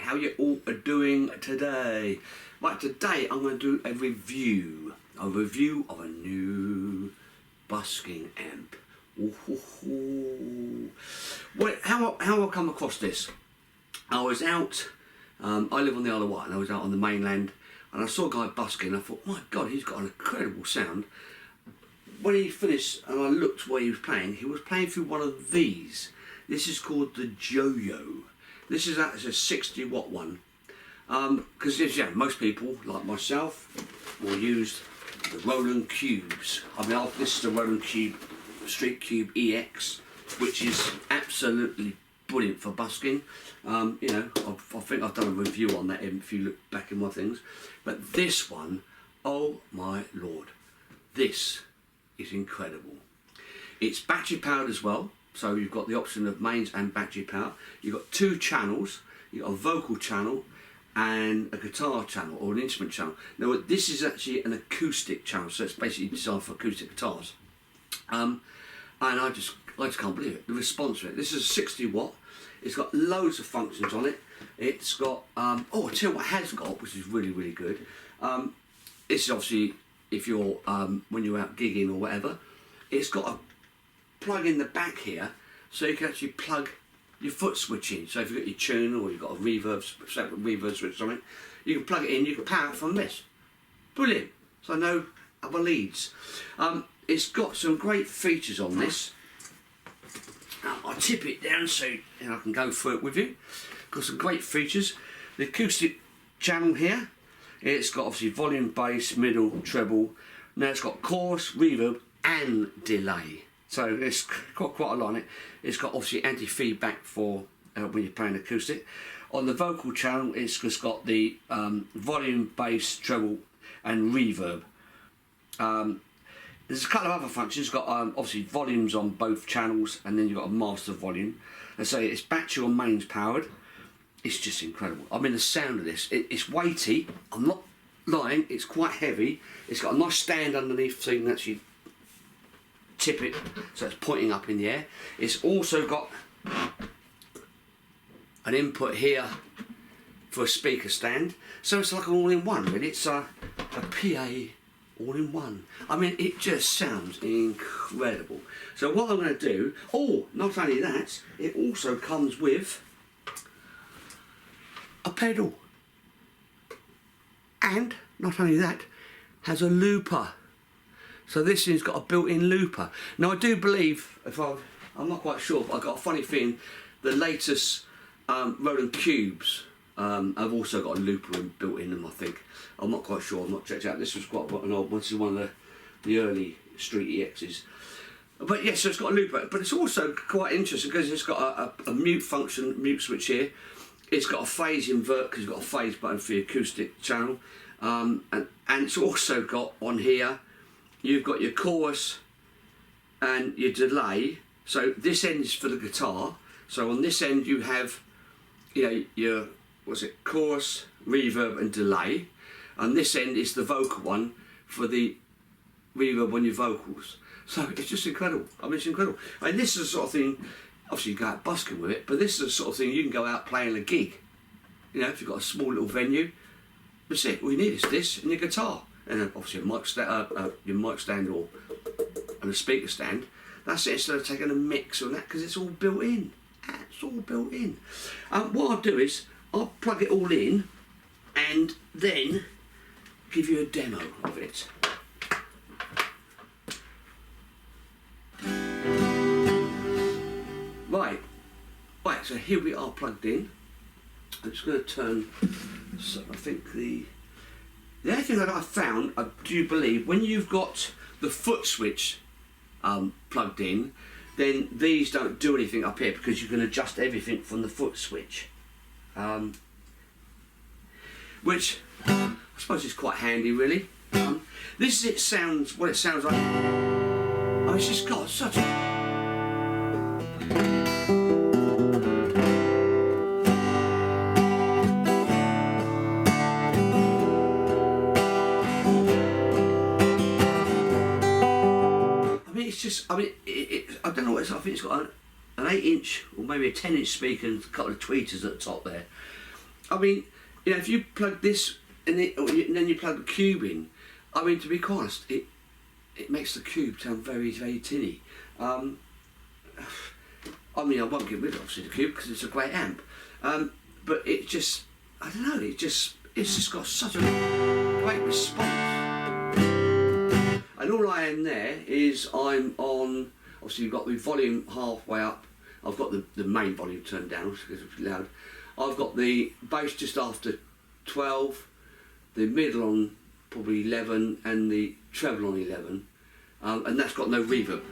how you all are doing today? Right, today I'm going to do a review of a new busking amp. Ooh. Well, how I come across this? I was out, I live on the Isle of Wight, and I was out on the mainland, and I saw a guy busking, and I thought, my God, he's got an incredible sound. When he finished, and I looked where he was playing through one of these. This is called the Joyo. This is actually a 60 watt one. Because most people, like myself, will use the Roland Cubes. I mean, this is the Roland Cube Street Cube EX, which is absolutely brilliant for busking. I think I've done a review on that if you look back in my things. But this one, oh my Lord, this is incredible. It's battery powered as well, so you've got the option of mains and battery power. You've got two channels. You've got a vocal channel and a guitar channel, or an instrument channel. Now this is actually an acoustic channel, so it's basically designed for acoustic guitars. And I just can't believe it, the response rate. This is a 60 watt. It's got loads of functions on it. It's got, I'll tell you what it has got, which is really, really good. This is obviously, if you're, when you're out gigging or whatever, it's got a plug in the back here, so you can actually plug your foot switch in. So if you've got your tuner or you've got a separate reverb switch or something, you can plug it in, you can power it from this. Brilliant. So no other leads. It's got some great features on this. I'll tip it down so I can go through it with you. Got some great features. The acoustic channel here, it's got obviously volume, bass, middle, treble. Now it's got chorus, reverb and delay. So it's got quite a lot on it. It's got obviously anti-feedback for when you're playing acoustic. On the vocal channel, it's just got the volume, bass, treble and reverb. There's a couple of other functions. It's got obviously volumes on both channels, and then you've got a master volume. And so it's battery or mains powered. It's just incredible. I mean, the sound of this, it's weighty. I'm not lying, it's quite heavy. It's got a nice stand underneath so you can actually tip it so it's pointing up in the air. It's also got an input here for a speaker stand. So it's like an all-in-one, really. It's a PA all-in-one. I mean, it just sounds incredible. So what I'm going to do, not only that, it also comes with a pedal. And not only that, has a looper. So this thing's got a built-in looper. Now I do believe, I'm not quite sure, but I've got a funny feeling the latest Roland Cubes have also got a looper built in them, I think. I'm not quite sure, I've not checked out. This was quite an old one. This is one of the early Street EXs. But yes, so it's got a looper, but it's also quite interesting because it's got a mute function, mute switch here. It's got a phase invert because you've got a phase button for your acoustic channel. And it's also got on here, you've got your chorus and your delay. So this end is for the guitar. So on this end you have, your chorus, reverb and delay. And this end is the vocal one for the reverb on your vocals. So it's just incredible. I mean, it's incredible. And this is the sort of thing, obviously you go out busking with it, but this is the sort of thing you can go out playing a gig. If you've got a small little venue, that's it. All you need is this and your guitar. And obviously your mic stand and a speaker stand. That's it, instead of taking a mix on that, because it's all built in. It's all built in. What I'll do is, I'll plug it all in and then give you a demo of it. Right, so here we are plugged in. I'm just going to turn, so I think the only thing that I found, I do believe, when you've got the foot switch plugged in, then these don't do anything up here because you can adjust everything from the foot switch. Which I suppose is quite handy, really. This is what it sounds like. Oh, it's just got such a... I don't know what it's, I think it's got an 8-inch or maybe a 10-inch speaker and a couple of tweeters at the top there. I mean, you know, if you plug this and then you plug the cube in, I mean, to be quite honest, it makes the cube sound very, very tinny. I mean, I won't get rid of obviously the cube because it's a great amp, but it just, I don't know, it's just got such a great response. And all I am there is I'm on, obviously you've got the volume halfway up. I've got the main volume turned down because it's loud. I've got the bass just after 12, the middle on probably 11, and the treble on 11, and that's got no reverb.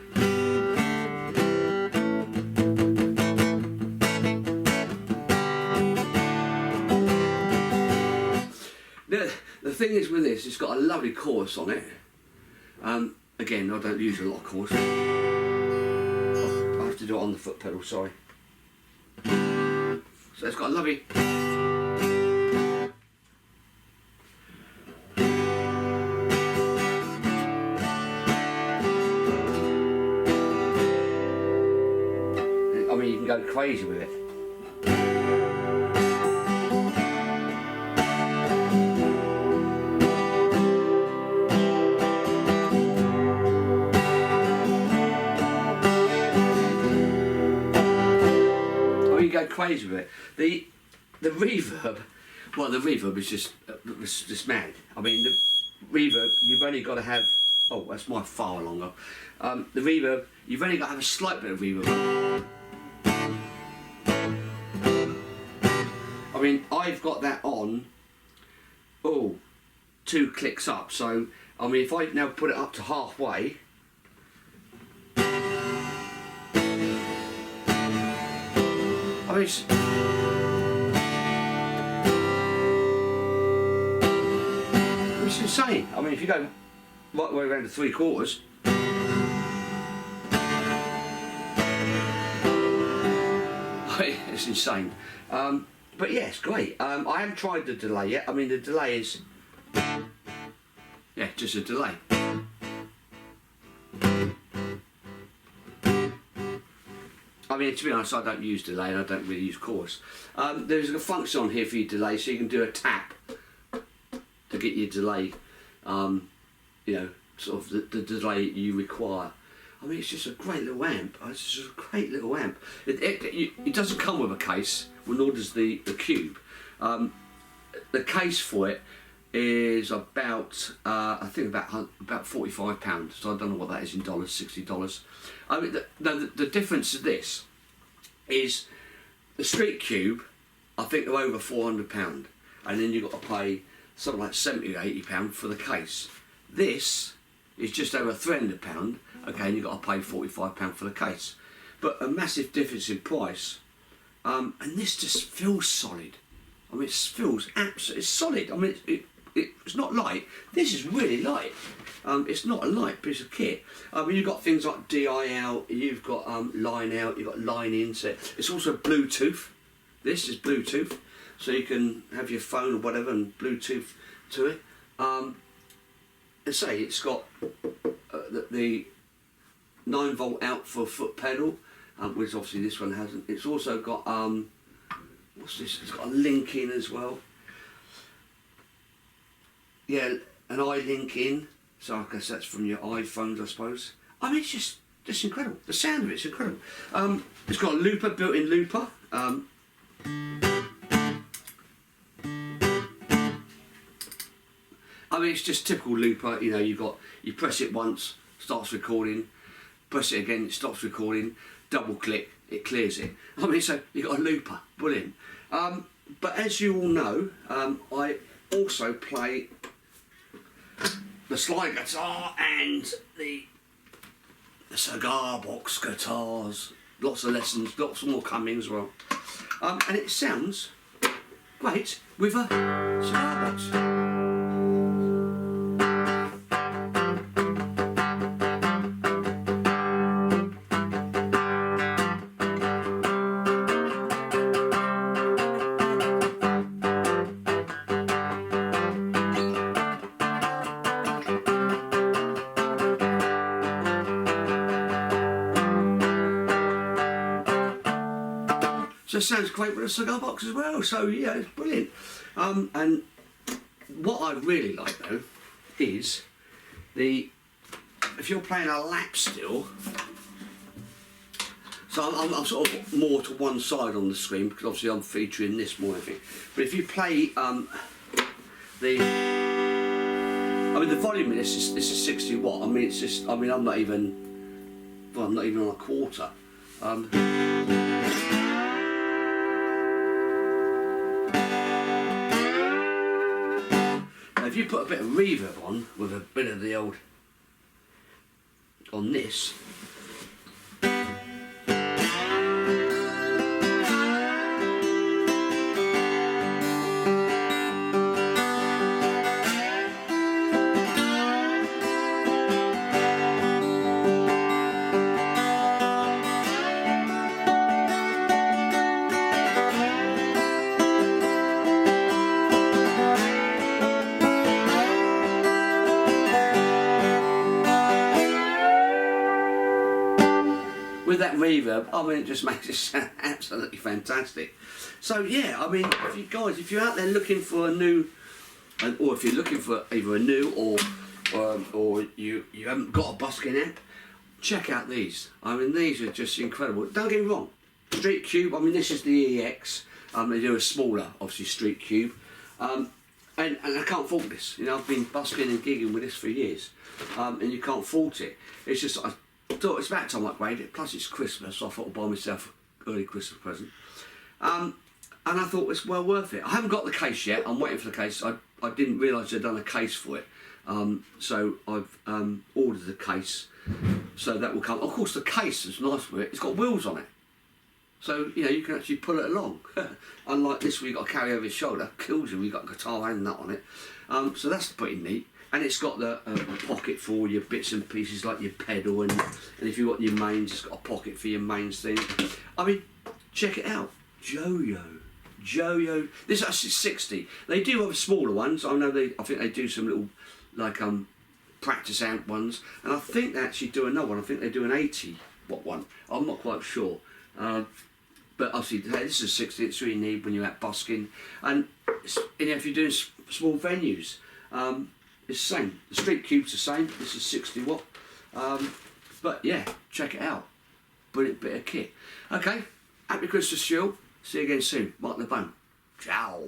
The thing is with this, it's got a lovely chorus on it. Again, I don't use a lot of chorus. I have to do it on the foot pedal, sorry. So it's got a lovely... I mean, you can go crazy with it. Go crazy with it. The reverb, well, the reverb is just mad. I mean, the reverb, you've only got to have, oh, that's my file longer. The reverb, you've only got to have a slight bit of reverb. I mean, I've got that on, oh, 2 clicks up. So, I mean, if I now put it up to halfway, it's insane. I mean, if you go right the way around to 3/4, it's insane. But yeah, it's great. I haven't tried the delay yet. I mean, the delay is, yeah, just a delay. I mean, to be honest, I don't use delay and I don't really use chorus. There's a function on here for your delay, so you can do a tap to get your delay, you know, sort of the delay you require. I mean, it's just a great little amp. It's just a great little amp. It doesn't come with a case, nor does the cube. The case for it is about, I think about £45. So I don't know what that is in dollars, $60. I mean, the difference to this is the street cube. I think they're over £400, and then you've got to pay something like £70 or £80 for the case. This is just over £300. Okay, and you've got to pay £45 for the case, but a massive difference in price. And this just feels solid. I mean, it feels absolutely solid. I mean, it's not light. This is really light. It's not a light piece of kit. I mean, you've got things like DI out, you've got line out, you've got line in. So it's also Bluetooth. This is Bluetooth, so you can have your phone or whatever and Bluetooth to it. And say it's got the 9-volt out for foot pedal, which obviously this one hasn't. It's also got what's this? It's got a link in as well. Yeah, an iLink in, so I guess that's from your iPhones, I suppose. I mean, it's just incredible. The sound of it's incredible. It's got a looper, built-in looper. I mean, it's just typical looper. You know, you press it once, starts recording. Press it again, it stops recording. Double click, it clears it. I mean, so you've got a looper, brilliant. But as you all know, I also play the slide guitar and the cigar box guitars. Lots of lessons, lots more coming as well. And it sounds great with a cigar box. So So it sounds great with a cigar box as well. So yeah, it's brilliant. And what I really like though is if you're playing a lap steel. So I'm sort of more to one side on the screen because obviously I'm featuring this more, I think. But if you play the volume in this is 60 watt. I mean, it's just, I'm not even on a quarter. Now if you put a bit of reverb on with a bit of the old on this. With that reverb, I mean, it just makes it sound absolutely fantastic. So yeah, I mean, if you're out there looking for a new, or if you're looking for either a new or you haven't got a busking amp, check out these. I mean, these are just incredible. Don't get me wrong, Street Cube. I mean, this is the EX. They do a smaller, obviously, Street Cube, and I can't fault this. You know, I've been busking and gigging with this for years, and you can't fault it. It's just I thought it's about time I upgrade it. Plus, it's Christmas, so I thought I'd buy myself an early Christmas present. And I thought it's well worth it. I haven't got the case yet. I'm waiting for the case. I didn't realise they'd done a case for it. So I've ordered the case. So that will come. Of course, the case is nice with it. It's got wheels on it. So, you know, you can actually pull it along. Unlike this where you've got to carry over your shoulder. Kills you when you've got a guitar and that on it. So that's pretty neat. And it's got the pocket for all your bits and pieces like your pedal and if you've got your mains, it's got a pocket for your mains thing. I mean, check it out. Joyo. This is actually 60. They do have smaller ones. I think they do some little like practice amp ones. And I think they actually do another one. I think they do an 80 watt one. I'm not quite sure. But obviously this is 60. It's really neat when you're out busking. And if you're doing small venues, it's the same. The Street Cube's the same. This is 60 watt. But yeah, check it out. Brilliant bit of kit. Okay, happy Christmas, Stu. See you again soon. Marc Lebone. Ciao.